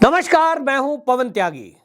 नमस्कार, मैं हूं पवन त्यागी।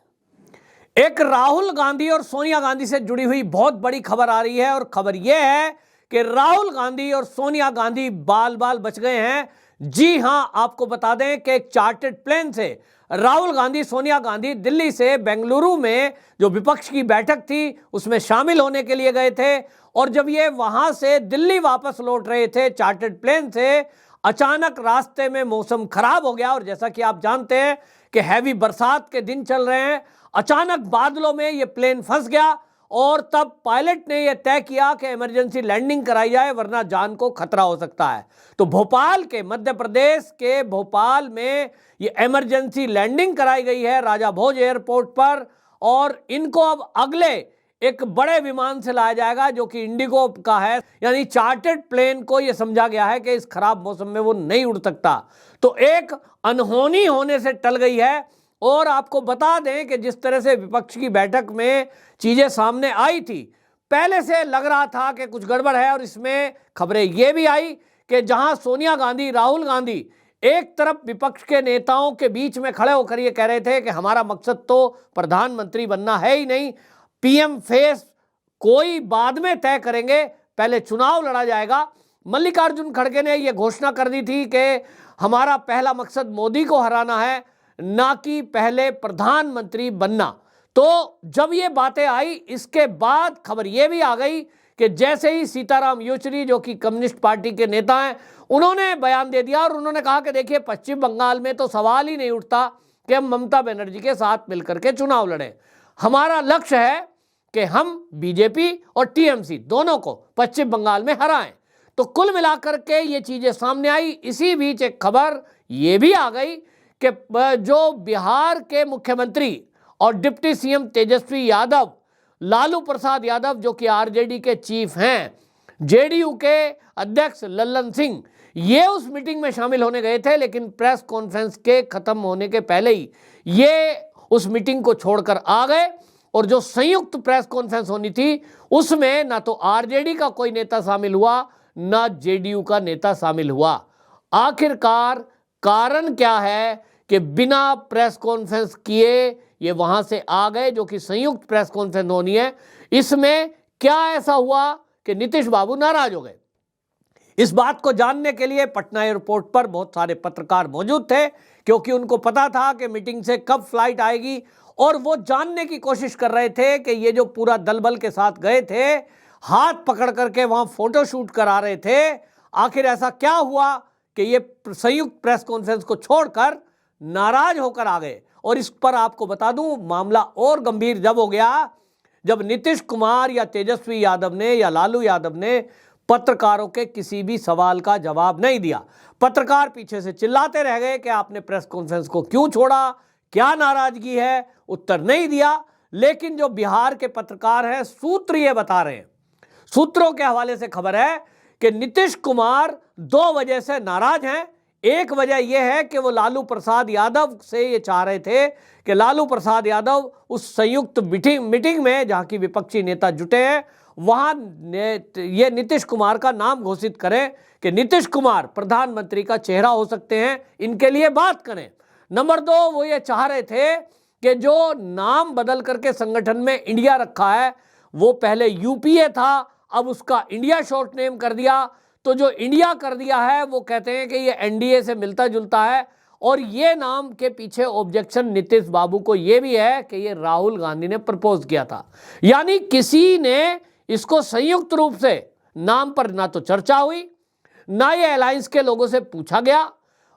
एक राहुल गांधी और सोनिया गांधी से जुड़ी हुई बहुत बड़ी खबर आ रही है और खबर यह है कि राहुल गांधी और सोनिया गांधी बाल बाल बच गए हैं। जी हां, आपको बता दें कि एक चार्टर्ड प्लेन से राहुल गांधी सोनिया गांधी दिल्ली से बेंगलुरु में जो विपक्ष की बैठक थी उसमें शामिल होने के लिए गए थे और जब ये वहां से दिल्ली वापस लौट रहे थे चार्टर्ड प्लेन से, अचानक रास्ते में मौसम खराब हो गया और जैसा कि आप जानते हैं कि हैवी बरसात के दिन चल रहे हैं, अचानक बादलों में ये प्लेन फंस गया और तब पायलट ने यह तय किया कि इमरजेंसी लैंडिंग कराई जाए वरना जान को खतरा हो सकता है। तो भोपाल के, मध्य प्रदेश के भोपाल में ये इमरजेंसी लैंडिंग कराई गई है राजा भोज एयरपोर्ट पर और इनको अब अगले एक बड़े विमान से लाया जाएगा जो कि इंडिगो का है। यानी चार्टर्ड प्लेन को यह समझा गया है कि इस खराब मौसम में वो नहीं उड़ सकता। तो एक अनहोनी होने से टल गई है। और आपको बता दें कि जिस तरह से विपक्ष की बैठक में चीजें सामने आई थी, पहले से लग रहा था कि कुछ गड़बड़ है और इसमें खबरें ये भी आई कि जहां सोनिया गांधी, राहुल गांधी एक तरफ विपक्ष के नेताओं के बीच में खड़े होकर ये कह रहे थे कि हमारा मकसद तो प्रधानमंत्री बनना है ही नहीं, पीएम फेस कोई बाद में तय करेंगे, पहले चुनाव लड़ा जाएगा। मल्लिकार्जुन खड़गे ने यह घोषणा कर दी थी कि हमारा पहला मकसद मोदी को हराना है, ना कि पहले प्रधानमंत्री बनना। तो जब ये बातें आई, इसके बाद खबर ये भी आ गई कि जैसे ही सीताराम येचुरी जो कि कम्युनिस्ट पार्टी के नेता हैं, उन्होंने बयान दे दिया और उन्होंने कहा कि देखिए, पश्चिम बंगाल में तो सवाल ही नहीं उठता कि हम ममता बनर्जी के साथ मिलकर के चुनाव लड़ें। हमारा लक्ष्य है कि हम बीजेपी और टीएमसी दोनों को पश्चिम बंगाल में हराएं। तो कुल मिलाकर के ये चीजें सामने आई। इसी बीच एक खबर ये भी आ गई कि जो बिहार के मुख्यमंत्री और डिप्टी सीएम तेजस्वी यादव, लालू प्रसाद यादव जो कि आरजेडी के चीफ हैं, जेडीयू के अध्यक्ष लल्लन सिंह, ये उस मीटिंग में शामिल होने गए थे, लेकिन प्रेस कॉन्फ्रेंस के खत्म होने के पहले ही ये उस मीटिंग को छोड़कर आ गए। और जो संयुक्त प्रेस कॉन्फ्रेंस होनी थी उसमें ना तो आरजेडी का कोई नेता शामिल हुआ, ना जेडीयू का नेता शामिल हुआ। आखिरकार कारण क्या है कि बिना प्रेस कॉन्फ्रेंस किए ये वहां से आ गए, जो कि संयुक्त प्रेस कॉन्फ्रेंस होनी है। इसमें क्या ऐसा हुआ कि नीतीश बाबू नाराज हो गए? इस बात को जानने के लिए पटना एयरपोर्ट पर बहुत सारे पत्रकार मौजूद थे, क्योंकि उनको पता था कि मीटिंग से कब फ्लाइट आएगी और वो जानने की कोशिश कर रहे थे कि ये जो पूरा दल बल के साथ गए थे, हाथ पकड़ करके वहां फोटो शूट करा रहे थे, आखिर ऐसा क्या हुआ कि ये संयुक्त प्रेस कॉन्फ्रेंस को छोड़कर नाराज होकर आ गए। और इस पर आपको बता दूं, मामला और गंभीर जब हो गया जब नीतीश कुमार या तेजस्वी यादव ने या लालू यादव ने पत्रकारों के किसी भी सवाल का जवाब नहीं दिया। पत्रकार पीछे से चिल्लाते रह गए कि आपने प्रेस कॉन्फ्रेंस को क्यों छोड़ा, क्या नाराजगी है, उत्तर नहीं दिया। लेकिन जो बिहार के पत्रकार हैं, सूत्र ये बता रहे हैं, सूत्रों के हवाले से खबर है कि नीतीश कुमार दो वजह से नाराज हैं। एक वजह यह है कि वो लालू प्रसाद यादव से ये चाह रहे थे कि लालू प्रसाद यादव उस संयुक्त मीटिंग में जहां की विपक्षी नेता जुटे हैं, वहां ये नीतीश कुमार का नाम घोषित करें कि नीतीश कुमार प्रधानमंत्री का चेहरा हो सकते हैं, इनके लिए बात करें। नंबर दो, वो ये चाह रहे थे कि जो नाम बदल करके संगठन में इंडिया रखा है, वो पहले यूपीए था, अब उसका इंडिया शॉर्ट नेम कर दिया। तो जो इंडिया कर दिया है वो कहते हैं कि ये एनडीए से मिलता जुलता है। और ये नाम के पीछे ऑब्जेक्शन नीतीश बाबू को ये भी है कि ये राहुल गांधी ने प्रपोज किया था। यानी किसी ने इसको संयुक्त रूप से नाम पर ना तो चर्चा हुई, ना ये अलायंस के लोगों से पूछा गया।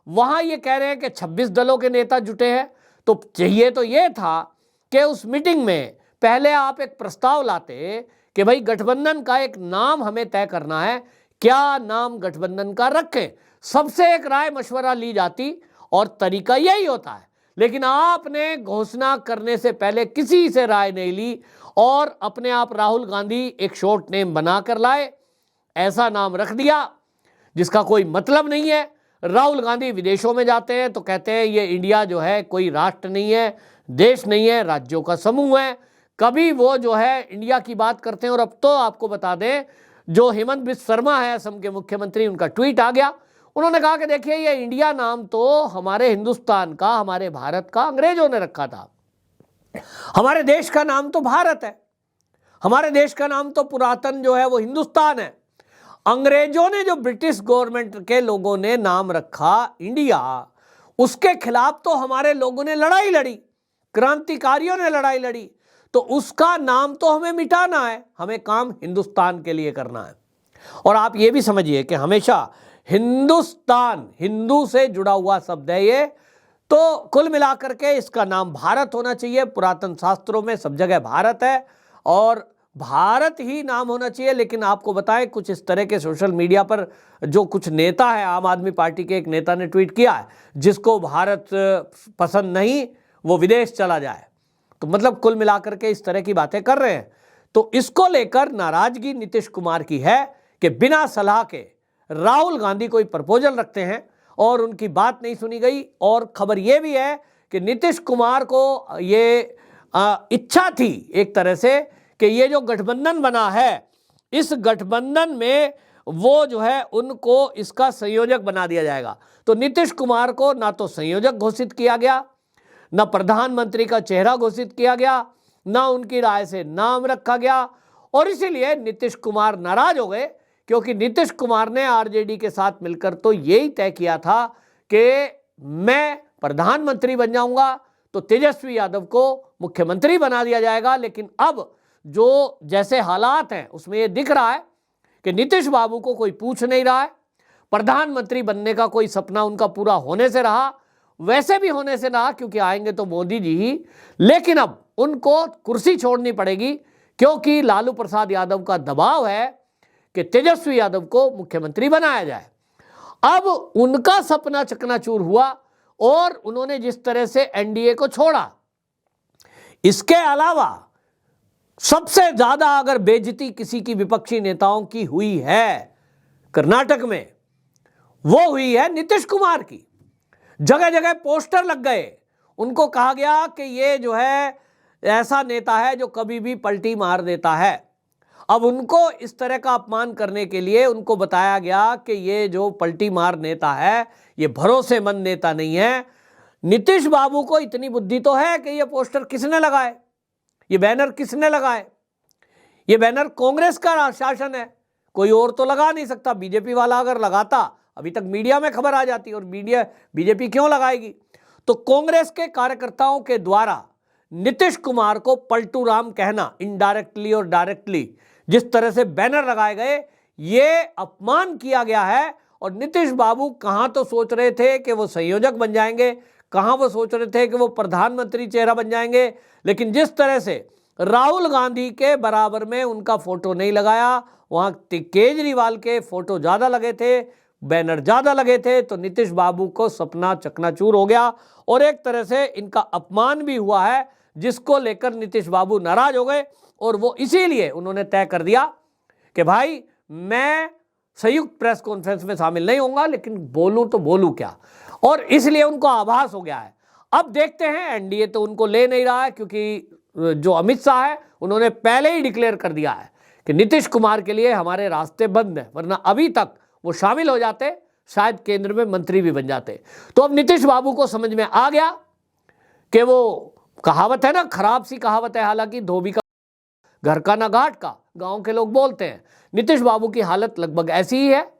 वहां ये कह रहे हैं कि 26 दलों के नेता जुटे हैं। तो चाहिए तो ये था कि उस मीटिंग में पहले आप एक प्रस्ताव लाते कि भाई गठबंधन का एक नाम हमें तय करना है, क्या नाम गठबंधन का रखें, सबसे एक राय मशवरा ली जाती और तरीका यही होता है। लेकिन आपने घोषणा करने से पहले किसी से राय नहीं ली और अपने आप राहुल गांधी एक शॉर्ट नेम बनाकर लाए, ऐसा नाम रख दिया जिसका कोई मतलब नहीं है। राहुल गांधी विदेशों में जाते हैं तो कहते हैं ये इंडिया जो है कोई राष्ट्र नहीं है, देश नहीं है, राज्यों का समूह है। कभी वो जो है इंडिया की बात करते हैं। और अब तो आपको बता दें, जो हेमंत बिस्वा शर्मा है असम के मुख्यमंत्री, उनका ट्वीट आ गया, उन्होंने कहा कि देखिए ये इंडिया नाम तो हमारे हिंदुस्तान का, हमारे भारत का अंग्रेजों ने रखा था। हमारे देश का नाम तो भारत है, हमारे देश का नाम तो पुरातन जो है वो हिंदुस्तान है। अंग्रेजों ने जो ब्रिटिश गवर्नमेंट के लोगों ने नाम रखा इंडिया, उसके खिलाफ तो हमारे लोगों ने लड़ाई लड़ी, क्रांतिकारियों ने लड़ाई लड़ी, तो उसका नाम तो हमें मिटाना है, हमें काम हिंदुस्तान के लिए करना है। और आप ये भी समझिए कि हमेशा हिंदुस्तान हिंदू से जुड़ा हुआ शब्द है ये, तो कुल मिलाकर के इसका नाम भारत होना चाहिए। पुरातन शास्त्रों में सब जगह भारत है और भारत ही नाम होना चाहिए। लेकिन आपको बताएं, कुछ इस तरह के सोशल मीडिया पर जो कुछ नेता है, आम आदमी पार्टी के एक नेता ने ट्वीट किया है, जिसको भारत पसंद नहीं वो विदेश चला जाए, तो मतलब कुल मिलाकर के इस तरह की बातें कर रहे हैं। तो इसको लेकर नाराजगी नीतीश कुमार की है कि बिना सलाह के राहुल गांधी कोई प्रपोजल रखते हैं और उनकी बात नहीं सुनी गई। और खबर यह भी है कि नीतीश कुमार को ये इच्छा थी एक तरह से कि ये जो गठबंधन बना है, इस गठबंधन में वो जो है उनको इसका संयोजक बना दिया जाएगा। तो नीतीश कुमार को ना तो संयोजक घोषित किया गया, ना प्रधानमंत्री का चेहरा घोषित किया गया, ना उनकी राय से नाम रखा गया। और इसीलिए नीतीश कुमार नाराज हो गए, क्योंकि नीतीश कुमार ने आरजेडी के साथ मिलकर तो यही तय किया था कि मैं प्रधानमंत्री बन जाऊंगा, तो तेजस्वी यादव को मुख्यमंत्री बना दिया जाएगा। लेकिन अब जो जैसे हालात हैं उसमें यह दिख रहा है कि नीतीश बाबू को कोई पूछ नहीं रहा है, प्रधानमंत्री बनने का कोई सपना उनका पूरा होने से रहा, वैसे भी होने से रहा क्योंकि आएंगे तो मोदी जी ही। लेकिन अब उनको कुर्सी छोड़नी पड़ेगी, क्योंकि लालू प्रसाद यादव का दबाव है कि तेजस्वी यादव को मुख्यमंत्री बनाया जाए। अब उनका सपना चकनाचूर हुआ और उन्होंने जिस तरह से एनडीए को छोड़ा, इसके अलावा सबसे ज्यादा अगर बेइज्जती किसी की विपक्षी नेताओं की हुई है कर्नाटक में, वो हुई है नीतीश कुमार की। जगह जगह पोस्टर लग गए, उनको कहा गया कि ये जो है ऐसा नेता है जो कभी भी पलटी मार देता है। अब उनको इस तरह का अपमान करने के लिए उनको बताया गया कि ये जो पलटी मार नेता है ये भरोसेमंद नेता नहीं है। नीतीश बाबू को इतनी बुद्धि तो है कि ये पोस्टर किसने लगाए, ये बैनर किसने लगाए? ये बैनर कांग्रेस का शासन है, कोई और तो लगा नहीं सकता। बीजेपी वाला अगर लगाता अभी तक मीडिया में खबर आ जाती, और मीडिया बीजेपी क्यों लगाएगी? तो कांग्रेस के कार्यकर्ताओं के द्वारा नीतीश कुमार को पलटू राम कहना, इनडायरेक्टली और डायरेक्टली जिस तरह से बैनर लगाए गए, ये अपमान किया गया है। और नीतीश बाबू कहां तो सोच रहे थे कि वो संयोजक बन जाएंगे, कहां वो सोच रहे थे कि वो प्रधानमंत्री चेहरा बन जाएंगे, लेकिन जिस तरह से राहुल गांधी के बराबर में उनका फोटो नहीं लगाया, वहां केजरीवाल के फोटो ज्यादा लगे थे, बैनर ज्यादा लगे थे, तो नीतीश बाबू को सपना चकनाचूर हो गया और एक तरह से इनका अपमान भी हुआ है, जिसको लेकर नीतीश बाबू नाराज हो गए। और वो इसीलिए उन्होंने तय कर दिया कि भाई मैं संयुक्त प्रेस कॉन्फ्रेंस में शामिल नहीं होऊंगा, लेकिन बोलूं तो बोलूं क्या। और इसलिए उनको आभास हो गया है। अब देखते हैं, एनडीए तो उनको ले नहीं रहा है, क्योंकि जो अमित शाह है उन्होंने पहले ही डिक्लेयर कर दिया है कि नीतीश कुमार के लिए हमारे रास्ते बंद हैं, वरना अभी तक वो शामिल हो जाते, शायद केंद्र में मंत्री भी बन जाते। तो अब नीतीश बाबू को समझ में आ गया कि वो कहावत है ना, खराब सी कहावत है, हालांकि धोबी का घर का ना घाट का, गांव के लोग बोलते हैं। नीतीश बाबू की हालत लगभग ऐसी ही है,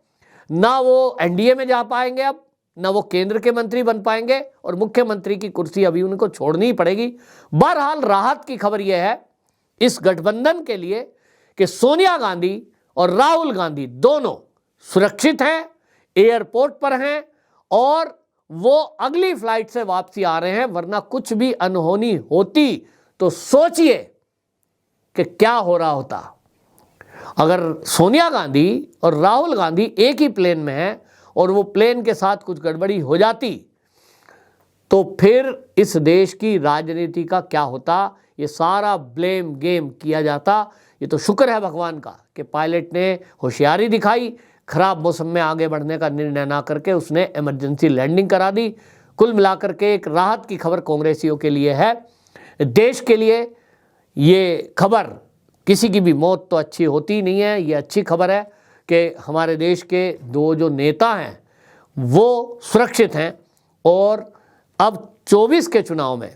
ना वो एनडीए में जा पाएंगे अब, ना वो केंद्र के मंत्री बन पाएंगे, और मुख्यमंत्री की कुर्सी अभी उनको छोड़नी ही पड़ेगी। बहरहाल राहत की खबर यह है इस गठबंधन के लिए कि सोनिया गांधी और राहुल गांधी दोनों सुरक्षित हैं, एयरपोर्ट पर हैं और वो अगली फ्लाइट से वापसी आ रहे हैं। वरना कुछ भी अनहोनी होती तो सोचिए कि क्या हो रहा होता। अगर सोनिया गांधी और राहुल गांधी एक ही प्लेन में हैं और वो प्लेन के साथ कुछ गड़बड़ी हो जाती, तो फिर इस देश की राजनीति का क्या होता? ये सारा ब्लेम गेम किया जाता। ये तो शुक्र है भगवान का कि पायलट ने होशियारी दिखाई, खराब मौसम में आगे बढ़ने का निर्णय ना करके उसने इमरजेंसी लैंडिंग करा दी। कुल मिलाकर के एक राहत की खबर कांग्रेसियों के लिए है। देश के लिए ये खबर, किसी की भी मौत तो अच्छी होती नहीं है, ये अच्छी खबर है कि हमारे देश के दो जो नेता हैं वो सुरक्षित हैं। और अब 24 के चुनाव में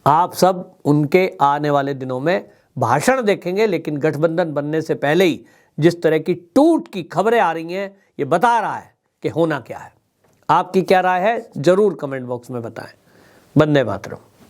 आप सब उनके आने वाले दिनों में भाषण देखेंगे, लेकिन गठबंधन बनने से पहले ही जिस तरह की टूट की खबरें आ रही हैं, ये बता रहा है कि होना क्या है। आपकी क्या राय है, जरूर कमेंट बॉक्स में बताएं। वंदे मातरम।